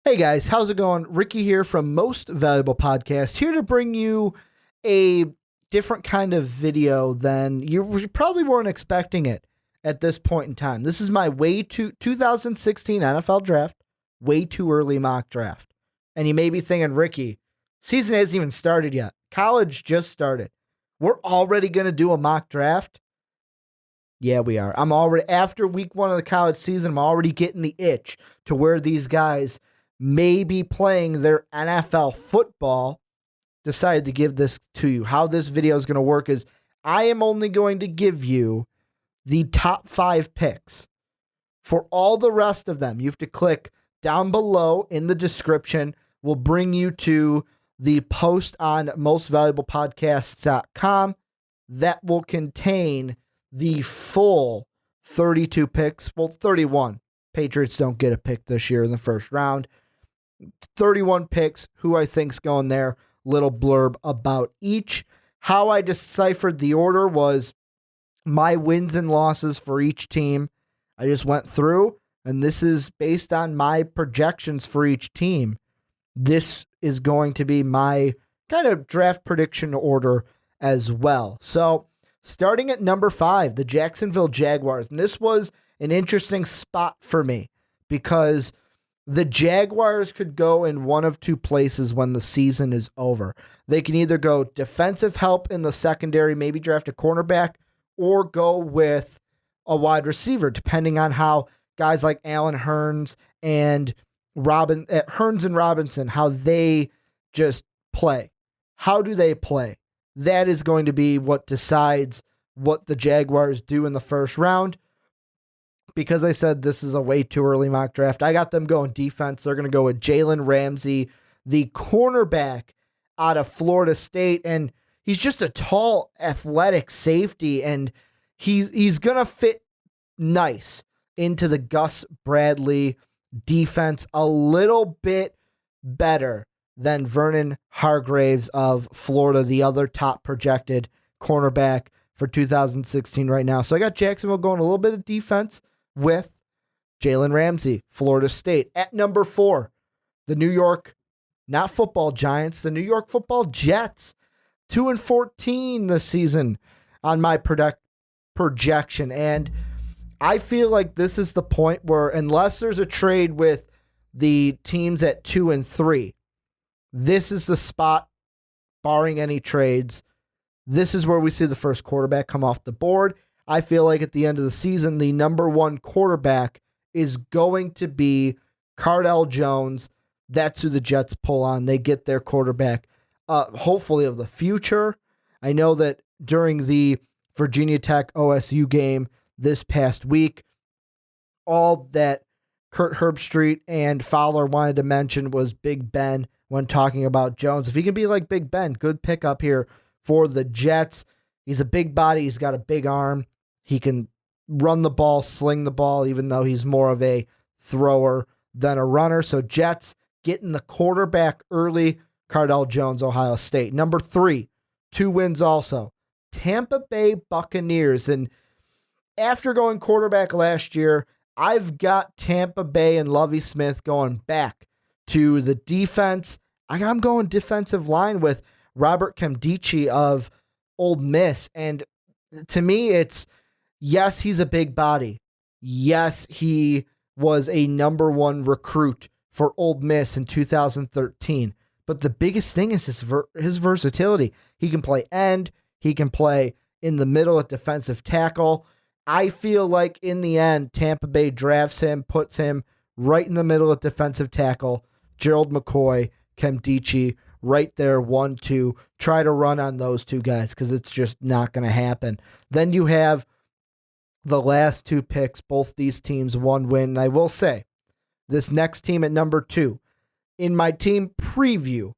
Hey guys, how's it going? Ricky here from Most Valuable Podcast, here to bring you a different kind of video than you probably weren't expecting it at this point in time. This is my way too 2016 NFL draft, way too early mock draft. And you may be thinking, Ricky, season hasn't even started yet. College just started. We're already going to do a mock draft? Yeah, we are. I'm already, after week one of the college season, I'm already getting the itch to where these guys may be playing their NFL football. Decided to give this to you. How this video is going to work is I am only going to give you the top 5 picks. For all the rest of them, you have to click down below in the description. We'll bring you to the post on mostvaluablepodcasts.com that will contain the full 32 picks. Well, 31. Patriots don't get a pick this year in the first round. 31 picks, who I think's going there. Little blurb about each. How I deciphered the order was my wins and losses for each team. I just went through, and this is based on my projections for each team. This is going to be my kind of draft prediction order as well. So, starting at number 5, the Jacksonville Jaguars. And this was an interesting spot for me because the Jaguars could go in one of two places when the season is over. They can either go defensive help in the secondary, maybe draft a cornerback, or go with a wide receiver, depending on how guys like Allen Hurns and Robinson, how they just play. How do they play? That is going to be what decides what the Jaguars do in the first round. Because I said this is a way too early mock draft, I got them going defense. They're going to go with Jalen Ramsey, the cornerback out of Florida State. And he's just a tall, athletic safety. And he's going to fit nice into the Gus Bradley defense a little bit better than Vernon Hargreaves of Florida, the other top projected cornerback for 2016 right now. So I got Jacksonville going a little bit of defense with Jalen Ramsey, Florida State. At number 4, the New York, not football Giants, the New York football Jets, 2-14 this season on my projection. And I feel like this is the point where, unless there's a trade with the teams at 2 and 3, this is the spot, barring any trades. This is where we see the first quarterback come off the board. I feel like at the end of the season, the number 1 quarterback is going to be Cardell Jones. That's who the Jets pull on. They get their quarterback, hopefully of the future. I know that during the Virginia Tech OSU game this past week, all that Kurt Herbstreit and Fowler wanted to mention was Big Ben when talking about Jones. If he can be like Big Ben, good pickup here for the Jets. He's a big body. He's got a big arm. He can run the ball, sling the ball, even though he's more of a thrower than a runner. So Jets getting the quarterback early. Cardell Jones, Ohio State. Number 3, 2 wins also. Tampa Bay Buccaneers. And after going quarterback last year, I've got Tampa Bay and Lovie Smith going back to the defense. I'm going defensive line with Robert Nkemdiche of Ole Miss. And to me, it's, yes, he's a big body. Yes, he was a number 1 recruit for Ole Miss in 2013. But the biggest thing is his versatility. He can play end. He can play in the middle at defensive tackle. I feel like in the end, Tampa Bay drafts him, puts him right in the middle at defensive tackle. Gerald McCoy, Nkemdiche, right there, 1-2. Try to run on those two guys because it's just not going to happen. Then you have the last 2 picks, both these teams 1 win. And I will say, this next team at number 2, in my team preview,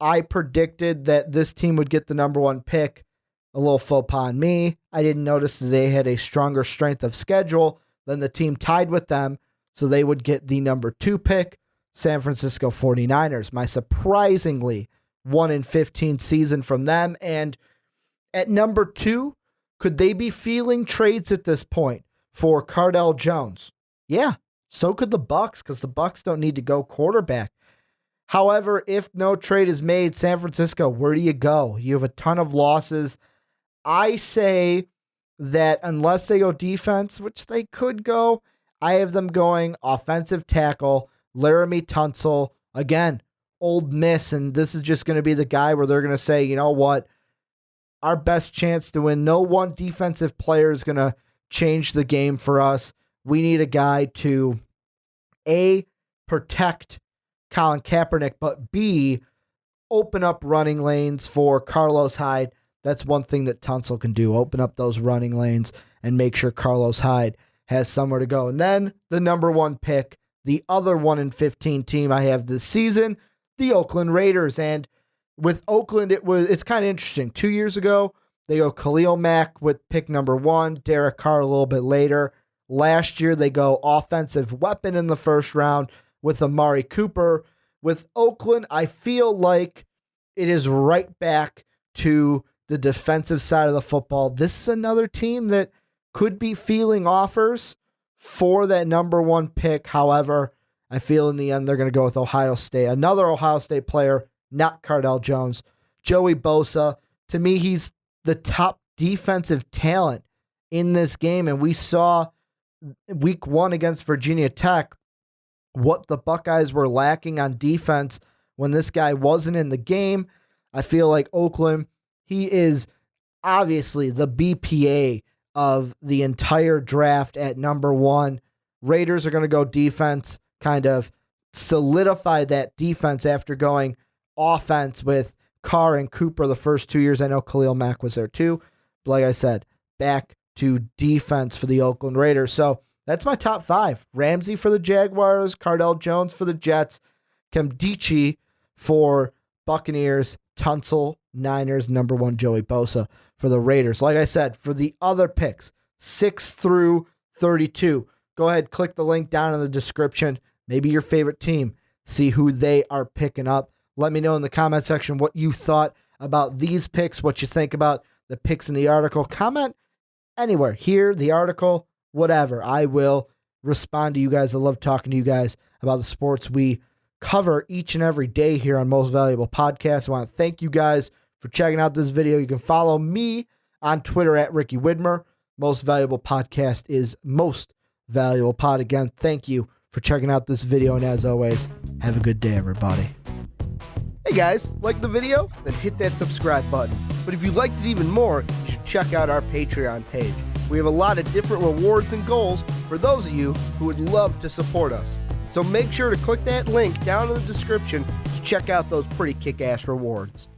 I predicted that this team would get the number 1 pick. A little faux pas on me. I didn't notice that they had a stronger strength of schedule than the team tied with them, so they would get the number 2 pick. San Francisco 49ers, my surprisingly 1-15 season from them. And at number 2, could they be feeling trades at this point for Cardell Jones? Yeah, So could the Bucks, because the Bucks don't need to go quarterback. However, if no trade is made, San Francisco, where do you go? You have a ton of losses. I say that unless they go defense, which they could go, I have them going offensive tackle, Laramie Tunsil. Again, Old Miss, and this is just going to be the guy where they're going to say, you know what, our best chance to win. No one defensive player is going to change the game for us. We need a guy to, A, protect Colin Kaepernick, but B, open up running lanes for Carlos Hyde. That's one thing that Tunsil can do, open up those running lanes and make sure Carlos Hyde has somewhere to go. And then the number one pick, the other 1-15 team I have this season, the Oakland Raiders. And with Oakland, it's kind of interesting. 2 years ago, they go Khalil Mack with pick number 1, Derek Carr a little bit later. Last year, they go offensive weapon in the first round with Amari Cooper. With Oakland, I feel like it is right back to the defensive side of the football. This is another team that could be feeling offers for that number 1 pick. However, I feel in the end they're going to go with Ohio State. Another Ohio State player, not Cardell Jones, Joey Bosa. To me, he's the top defensive talent in this game. And we saw week 1 against Virginia Tech what the Buckeyes were lacking on defense when this guy wasn't in the game. I feel like Oakland, he is obviously the BPA of the entire draft at number 1. Raiders are going to go defense, kind of solidify that defense after going offense with Carr and Cooper the first 2 years. I know Khalil Mack was there too. But like I said, back to defense for the Oakland Raiders. So that's my top 5. Ramsey for the Jaguars, Cardell Jones for the Jets, Nkemdiche for Buccaneers, Tunsil, Niners, number 1, Joey Bosa for the Raiders. Like I said, for the other picks, 6 through 32, go ahead, click the link down in the description. Maybe your favorite team. See who they are picking up. Let me know in the comment section what you thought about these picks, what you think about the picks in the article. Comment anywhere, here, the article, whatever. I will respond to you guys. I love talking to you guys about the sports we cover each and every day here on Most Valuable Podcast. I want to thank you guys for checking out this video. You can follow me on Twitter at Ricky Widmer. Most Valuable Podcast is Most Valuable Pod. Again, thank you for checking out this video. And as always, have a good day, everybody. Hey guys, like the video? Then hit that subscribe button. But if you liked it even more, you should check out our Patreon page. We have a lot of different rewards and goals for those of you who would love to support us. So make sure to click that link down in the description to check out those pretty kick-ass rewards.